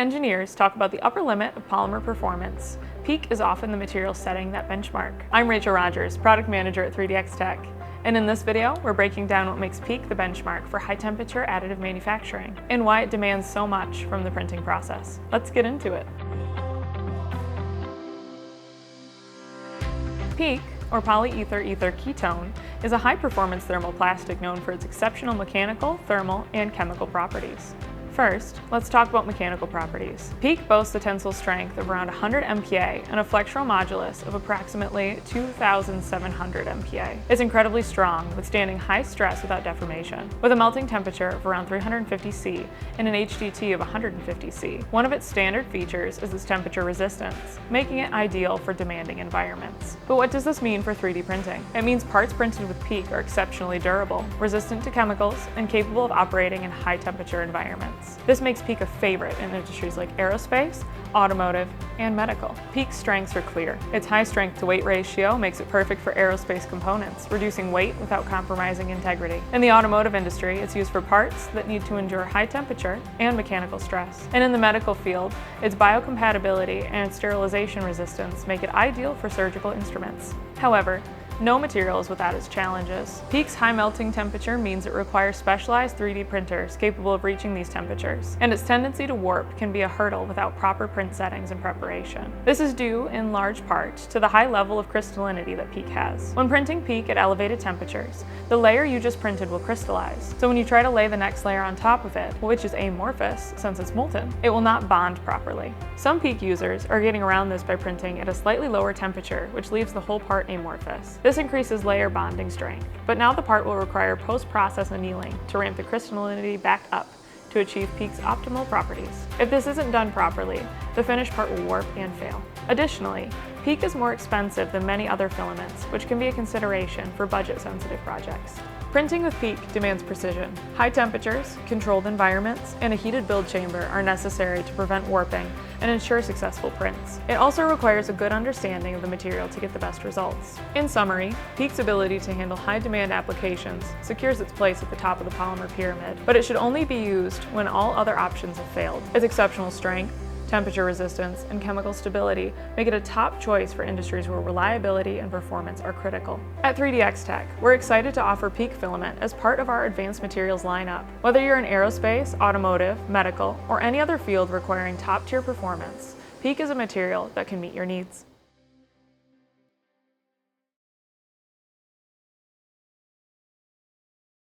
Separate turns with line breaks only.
engineers talk about the upper limit of polymer performance, PEEK is often the material setting that benchmark. I'm Rachel Rogers, product manager at 3DX Tech, and in this video, we're breaking down what makes PEEK the benchmark for high-temperature additive manufacturing and why it demands so much from the printing process. Let's get into it. PEEK, or PolyEtherEtherKetone, is a high-performance thermoplastic known for its exceptional mechanical, thermal, and chemical properties. First, let's talk about mechanical properties. PEEK boasts a tensile strength of around 100 MPa and a flexural modulus of approximately 2,700 MPa. It's incredibly strong, withstanding high stress without deformation. With a melting temperature of around 350 C and an HDT of 150 C, one of its standard features is its temperature resistance, making it ideal for demanding environments. But what does this mean for 3D printing? It means parts printed with PEEK are exceptionally durable, resistant to chemicals, and capable of operating in high-temperature environments. This makes PEEK a favorite in industries like aerospace, automotive, and medical. PEEK's strengths are clear. Its high strength to weight ratio makes it perfect for aerospace components, reducing weight without compromising integrity. In the automotive industry, it's used for parts that need to endure high temperature and mechanical stress. And in the medical field, its biocompatibility and sterilization resistance make it ideal for surgical instruments. However, no material is without its challenges. PEEK's high melting temperature means it requires specialized 3D printers capable of reaching these temperatures, and its tendency to warp can be a hurdle without proper print settings and preparation. This is due, in large part, to the high level of crystallinity that PEEK has. When printing PEEK at elevated temperatures, the layer you just printed will crystallize, so when you try to lay the next layer on top of it, which is amorphous since it's molten, it will not bond properly. Some PEEK users are getting around this by printing at a slightly lower temperature, which leaves the whole part amorphous. This increases layer bonding strength, but now the part will require post-process annealing to ramp the crystallinity back up to achieve PEEK's optimal properties. If this isn't done properly, the finished part will warp and fail. Additionally, PEEK is more expensive than many other filaments, which can be a consideration for budget-sensitive projects. Printing with PEEK demands precision. High temperatures, controlled environments, and a heated build chamber are necessary to prevent warping and ensure successful prints. It also requires a good understanding of the material to get the best results. In summary, PEEK's ability to handle high-demand applications secures its place at the top of the polymer pyramid, but it should only be used when all other options have failed. Its exceptional strength, temperature resistance, and chemical stability make it a top choice for industries where reliability and performance are critical. At 3DX Tech, we're excited to offer PEEK filament as part of our advanced materials lineup. Whether you're in aerospace, automotive, medical, or any other field requiring top-tier performance, PEEK is a material that can meet your needs.